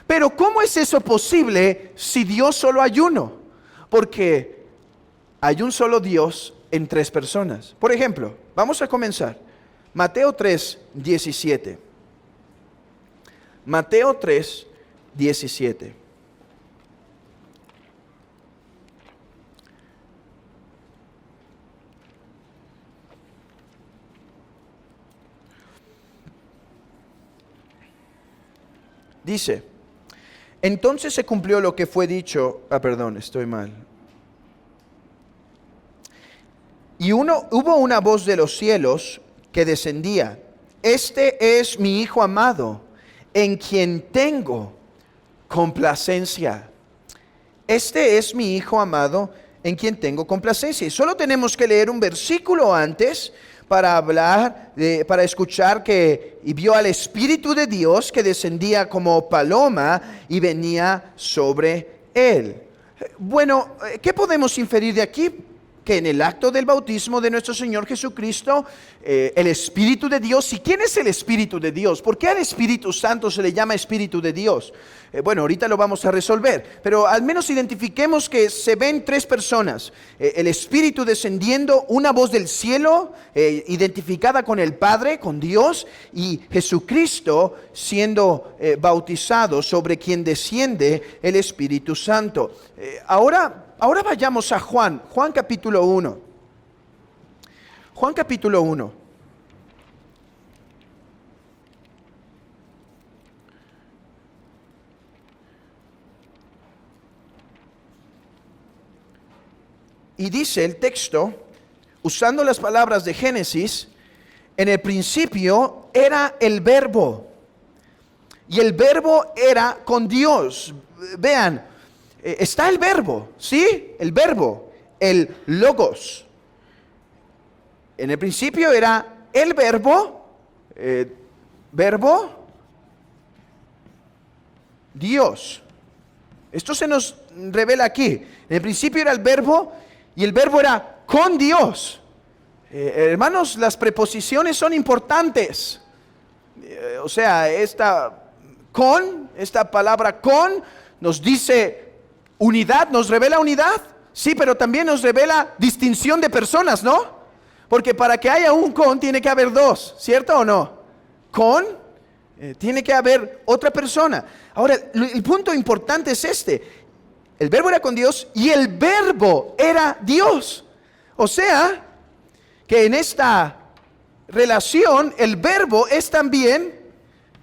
Pero ¿cómo es eso posible si Dios solo hay uno? Porque hay un solo Dios en tres personas. Por ejemplo, vamos a comenzar. Mateo 3, 17. Mateo 3, 17. Dice, entonces se cumplió lo que fue dicho. Perdón, estoy mal. Y hubo una voz de los cielos que descendía. Este es mi Hijo amado, en quien tengo complacencia. Este es mi Hijo amado, en quien tengo complacencia. Y solo tenemos que leer un versículo antes para escuchar y vio al Espíritu de Dios que descendía como paloma y venía sobre él. Bueno, ¿qué podemos inferir de aquí? Que en el acto del bautismo de nuestro Señor Jesucristo, el Espíritu de Dios. ¿Y quién es el Espíritu de Dios? ¿Por qué al Espíritu Santo se le llama Espíritu de Dios? Bueno, ahorita lo vamos a resolver, pero al menos identifiquemos que se ven tres personas. El Espíritu descendiendo, una voz del cielo, identificada con el Padre, con Dios, y Jesucristo siendo bautizado, sobre quien desciende el Espíritu Santo. Ahora vayamos a Juan capítulo 1. Juan capítulo 1. Y dice el texto, usando las palabras de Génesis, en el principio era el Verbo, y el Verbo era con Dios. Vean, está el Verbo, ¿sí? El Verbo, el Logos. En el principio era el Verbo, Dios. Esto se nos revela aquí. En el principio era el Verbo y el Verbo era con Dios. Hermanos, las preposiciones son importantes. O sea, esta palabra con nos dice unidad, nos revela unidad, sí, pero también nos revela distinción de personas, ¿no? Porque para que haya un con tiene que haber dos, ¿cierto o no? Tiene que haber otra persona. Ahora, el punto importante es este. El Verbo era con Dios y el Verbo era Dios. O sea, que en esta relación el Verbo es también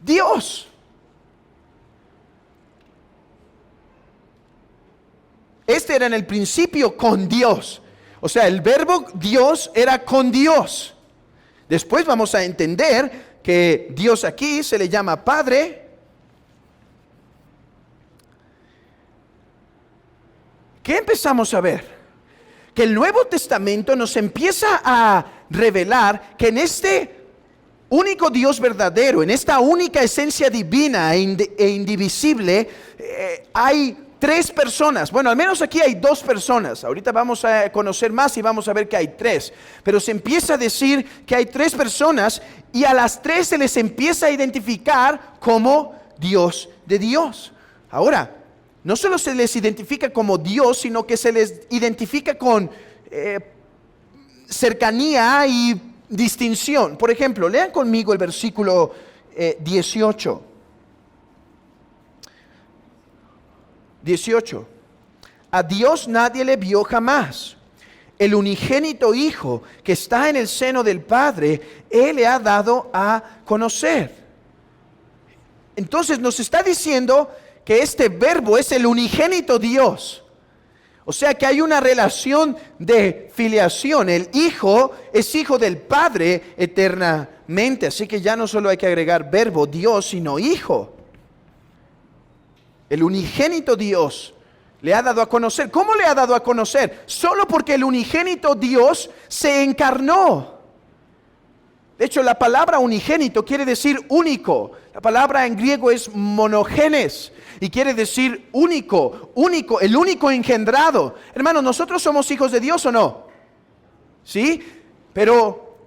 Dios. Este era en el principio con Dios. O sea, el Verbo Dios era con Dios. Después vamos a entender que Dios aquí se le llama Padre. ¿Qué empezamos a ver? Que el Nuevo Testamento nos empieza a revelar que en este único Dios verdadero, en esta única esencia divina e indivisible, hay tres personas. Bueno, al menos aquí hay dos personas. Ahorita vamos a conocer más y vamos a ver que hay tres. Pero se empieza a decir que hay tres personas y a las tres se les empieza a identificar como Dios de Dios. Ahora, no solo se les identifica como Dios, sino que se les identifica con cercanía y distinción. Por ejemplo, lean conmigo el versículo 18. 18. A Dios nadie le vio jamás. El unigénito Hijo que está en el seno del Padre, Él le ha dado a conocer. Entonces nos está diciendo que este verbo es el unigénito Dios. O sea que hay una relación de filiación. El Hijo es hijo del Padre eternamente. Así que ya no solo hay que agregar verbo Dios, sino Hijo. El unigénito Dios le ha dado a conocer. ¿Cómo le ha dado a conocer? Solo porque el unigénito Dios se encarnó. De hecho, la palabra unigénito quiere decir único. La palabra en griego es monogenes y quiere decir único, único, el único engendrado. Hermanos, ¿nosotros somos hijos de Dios o no? ¿Sí? Pero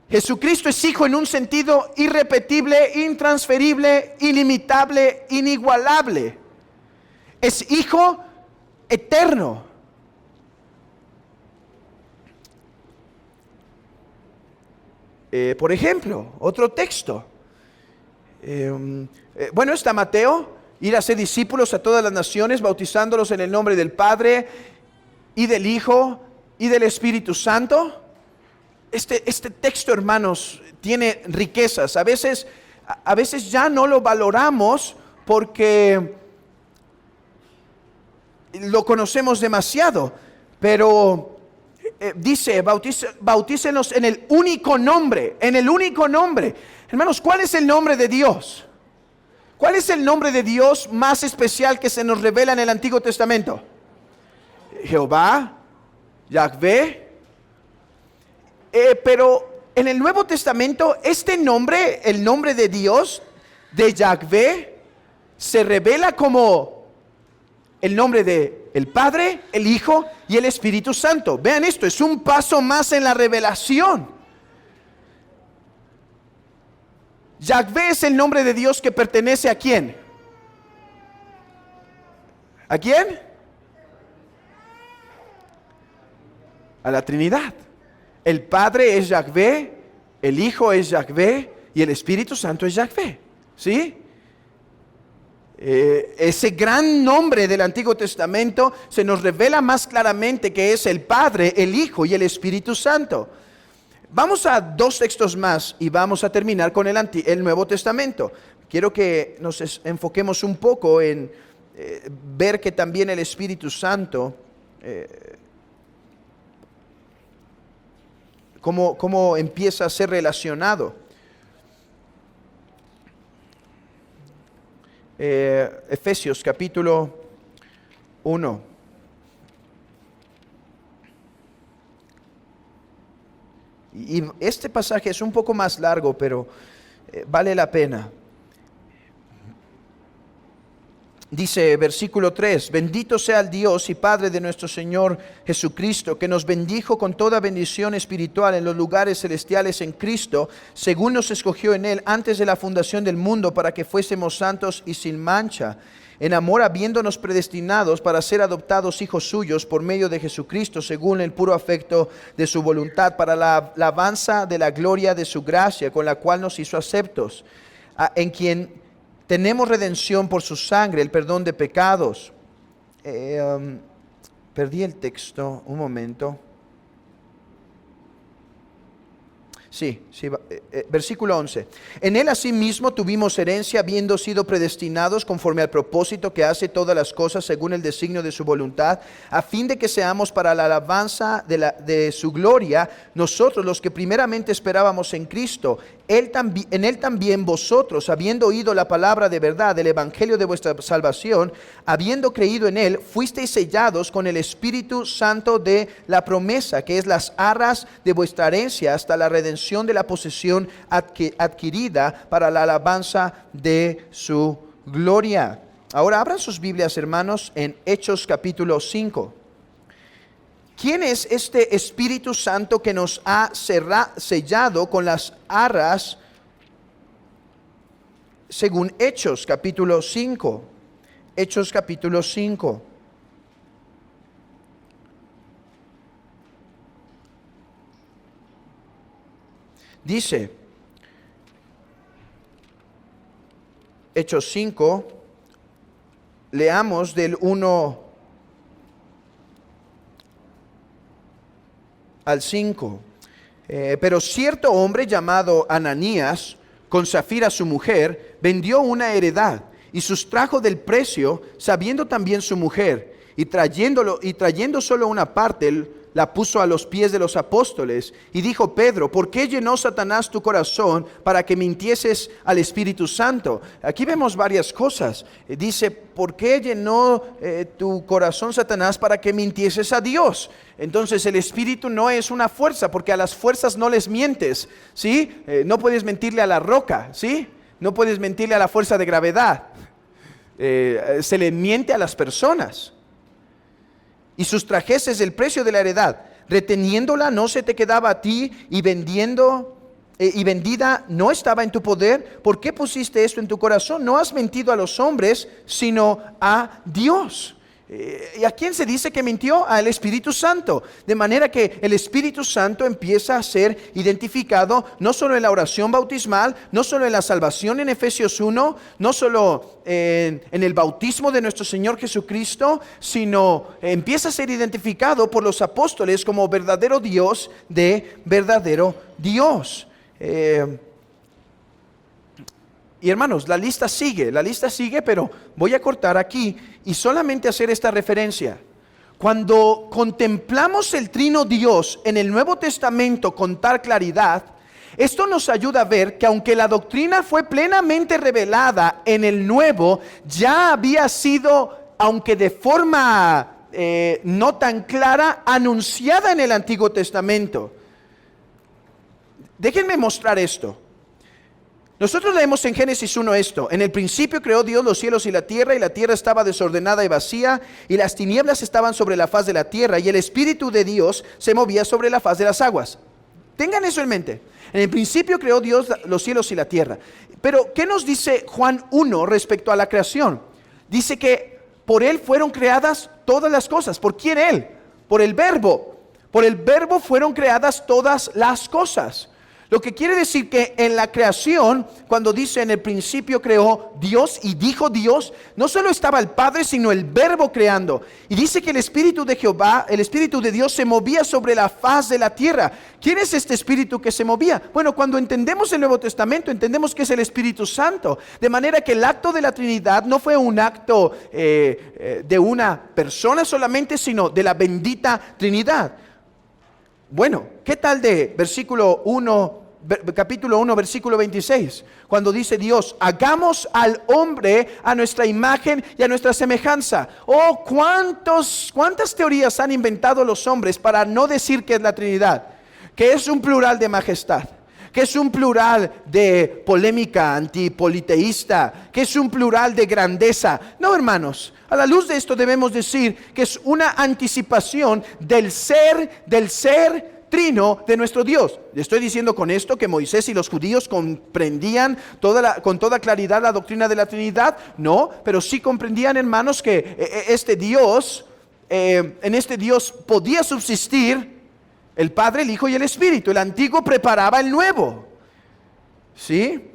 Jesucristo es hijo en un sentido irrepetible, intransferible, ilimitable, inigualable. Es hijo eterno. Por ejemplo, otro texto. Bueno, está Mateo, ir a ser discípulos a todas las naciones, bautizándolos en el nombre del Padre y del Hijo y del Espíritu Santo. Este texto, hermanos, tiene riquezas. A veces ya no lo valoramos porque lo conocemos demasiado, pero dice, bautícenos en el único nombre, Hermanos, ¿cuál es el nombre de Dios? ¿Cuál es el nombre de Dios más especial que se nos revela en el Antiguo Testamento? Jehová, Yahvé. Pero en el Nuevo Testamento, este nombre, el nombre de Dios, de Yahvé, se revela como el nombre de el Padre, el Hijo y el Espíritu Santo. Vean esto, es un paso más en la revelación. Yahvé es el nombre de Dios que pertenece ¿a quién? ¿A quién? A la Trinidad. El Padre es Yahvé, el Hijo es Yahvé y el Espíritu Santo es Yahvé. ¿Sí? Ese gran nombre del Antiguo Testamento se nos revela más claramente que es el Padre, el Hijo y el Espíritu Santo. Vamos a dos textos más y vamos a terminar con el Nuevo Testamento. Quiero que nos enfoquemos un poco en ver que también el Espíritu Santo, cómo empieza a ser relacionado. Efesios capítulo 1. Y este pasaje es un poco más largo, pero vale la pena. Dice versículo 3, bendito sea el Dios y Padre de nuestro Señor Jesucristo, que nos bendijo con toda bendición espiritual en los lugares celestiales en Cristo, según nos escogió en Él antes de la fundación del mundo, para que fuésemos santos y sin mancha, en amor habiéndonos predestinados para ser adoptados hijos suyos por medio de Jesucristo, según el puro afecto de su voluntad, para la alabanza de la gloria de su gracia, con la cual nos hizo aceptos, en quien tenemos redención por su sangre, el perdón de pecados. Perdí el texto, un momento. Sí, versículo 11. En él asimismo tuvimos herencia, habiendo sido predestinados conforme al propósito que hace todas las cosas según el designio de su voluntad, a fin de que seamos para la alabanza de su gloria, nosotros los que primeramente esperábamos en Cristo. En él también vosotros, habiendo oído la palabra de verdad del evangelio de vuestra salvación, habiendo creído en él, fuisteis sellados con el Espíritu Santo de la promesa, que es las arras de vuestra herencia, hasta la redención de la posesión adquirida para la alabanza de su gloria. Ahora abran sus Biblias, hermanos, en Hechos capítulo 5. ¿Quién es este Espíritu Santo que nos ha sellado con las arras según Hechos capítulo 5? Hechos capítulo 5. Dice, Hechos 5, leamos del 1 al 5. Pero cierto hombre llamado Ananías, con Safira su mujer, vendió una heredad y sustrajo del precio, sabiendo también su mujer, y trayendo solo una parte, la puso a los pies de los apóstoles y dijo: Pedro, ¿por qué llenó Satanás tu corazón para que mintieses al Espíritu Santo? Aquí vemos varias cosas. Dice: ¿por qué llenó tu corazón Satanás para que mintieses a Dios? Entonces el Espíritu no es una fuerza, porque a las fuerzas no les mientes, ¿sí? No puedes mentirle a la roca, ¿sí? No puedes mentirle a la fuerza de gravedad. Se le miente a las personas. Y sustrajeses el precio de la heredad, reteniéndola no se te quedaba a ti, y vendida no estaba en tu poder. ¿Por qué pusiste esto en tu corazón? No has mentido a los hombres, sino a Dios. ¿Y a quién se dice que mintió? Al Espíritu Santo. De manera que el Espíritu Santo empieza a ser identificado no solo en la oración bautismal, no solo en la salvación en Efesios 1, no solo en el bautismo de nuestro Señor Jesucristo, sino empieza a ser identificado por los apóstoles como verdadero Dios de verdadero Dios. Y hermanos, la lista sigue, pero voy a cortar aquí y solamente hacer esta referencia. Cuando contemplamos el Trino Dios en el Nuevo Testamento con tal claridad, esto nos ayuda a ver que aunque la doctrina fue plenamente revelada en el Nuevo, ya había sido, aunque de forma no tan clara, anunciada en el Antiguo Testamento. Déjenme mostrar esto. Nosotros leemos en Génesis 1 esto: en el principio creó Dios los cielos y la tierra estaba desordenada y vacía, y las tinieblas estaban sobre la faz de la tierra, y el Espíritu de Dios se movía sobre la faz de las aguas. Tengan eso en mente. En el principio creó Dios los cielos y la tierra. Pero, ¿qué nos dice Juan 1 respecto a la creación? Dice que por Él fueron creadas todas las cosas. ¿Por quién Él? Por el Verbo. Por el Verbo fueron creadas todas las cosas. Lo que quiere decir que en la creación, cuando dice en el principio creó Dios y dijo Dios, no solo estaba el Padre, sino el Verbo creando. Y dice que el Espíritu de Jehová, el Espíritu de Dios, se movía sobre la faz de la tierra. ¿Quién es este Espíritu que se movía? Bueno, cuando entendemos el Nuevo Testamento, entendemos que es el Espíritu Santo. De manera que el acto de la Trinidad no fue un acto de una persona solamente, sino de la bendita Trinidad. Bueno, ¿qué tal de capítulo 1, versículo 26? Cuando dice Dios: hagamos al hombre a nuestra imagen y a nuestra semejanza. Oh, cuántas teorías han inventado los hombres para no decir que es la Trinidad, que es un plural de majestad, que es un plural de polémica antipoliteísta, que es un plural de grandeza. No, hermanos, a la luz de esto debemos decir que es una anticipación del ser trino de nuestro Dios. Le estoy diciendo con esto que Moisés y los judíos comprendían con toda claridad la doctrina de la Trinidad. No, pero sí comprendían, hermanos, que en este Dios podía subsistir el Padre, el Hijo y el Espíritu. El antiguo preparaba el nuevo. ¿Sí?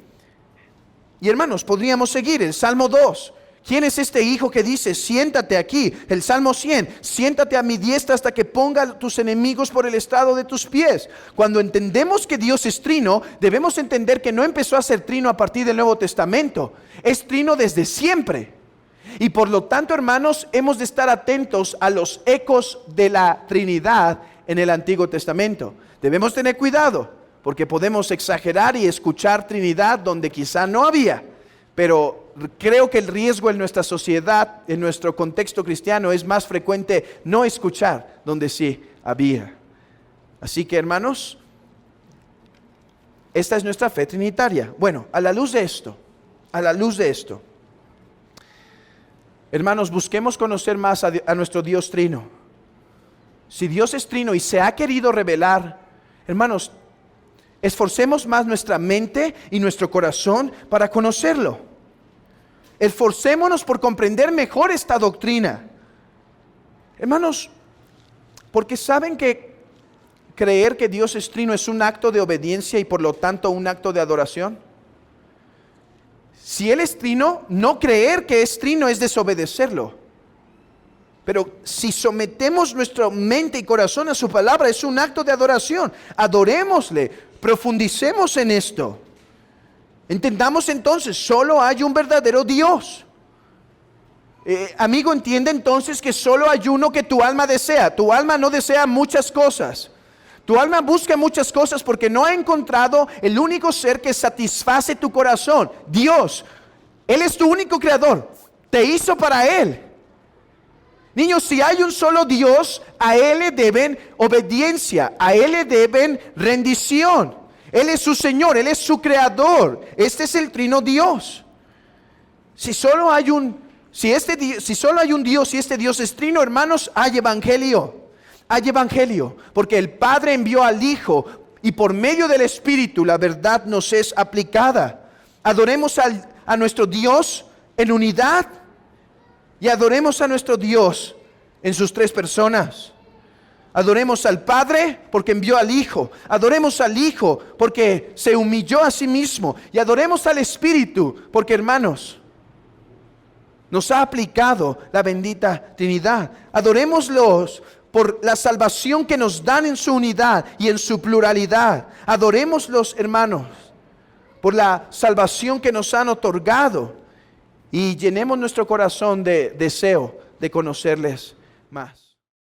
Y hermanos, podríamos seguir el Salmo 2. ¿Quién es este hijo que dice: siéntate aquí? El Salmo 100, siéntate a mi diestra hasta que ponga tus enemigos por el estrado de tus pies. Cuando entendemos que Dios es trino, debemos entender que no empezó a ser trino a partir del Nuevo Testamento. Es trino desde siempre. Y por lo tanto, hermanos, hemos de estar atentos a los ecos de la Trinidad en el Antiguo Testamento. Debemos tener cuidado, porque podemos exagerar y escuchar Trinidad donde quizá no había. Pero creo que el riesgo en nuestra sociedad, en nuestro contexto cristiano, es más frecuente no escuchar donde sí había. Así que, hermanos, esta es nuestra fe trinitaria. Bueno, a la luz de esto, hermanos, busquemos conocer más a nuestro Dios trino. Si Dios es trino y se ha querido revelar, hermanos, esforcemos más nuestra mente y nuestro corazón para conocerlo. Esforcémonos por comprender mejor esta doctrina. Hermanos, porque saben que creer que Dios es trino es un acto de obediencia y por lo tanto un acto de adoración. Si Él es trino, no creer que es trino es desobedecerlo. Pero si sometemos nuestra mente y corazón a su palabra, es un acto de adoración. Adorémosle, profundicemos en esto. Entendamos entonces, solo hay un verdadero Dios. Amigo, entiende entonces que solo hay uno que tu alma desea. Tu alma no desea muchas cosas. Tu alma busca muchas cosas porque no ha encontrado el único ser que satisface tu corazón, Dios. Él es tu único creador. Te hizo para Él. Niños, si hay un solo Dios, a Él le deben obediencia, a Él le deben rendición. Él es su Señor, Él es su creador. Este es el trino Dios. Si solo hay un Dios y este Dios es trino, hermanos, hay evangelio. Hay evangelio, porque el Padre envió al Hijo y por medio del Espíritu la verdad nos es aplicada. Adoremos a nuestro Dios en unidad y adoremos a nuestro Dios en sus tres personas. Adoremos al Padre porque envió al Hijo. Adoremos al Hijo porque se humilló a sí mismo. Y adoremos al Espíritu porque, hermanos, nos ha aplicado la bendita Trinidad. Adorémoslos por la salvación que nos dan en su unidad y en su pluralidad. Adorémoslos, hermanos, por la salvación que nos han otorgado. Y llenemos nuestro corazón de deseo de conocerles más.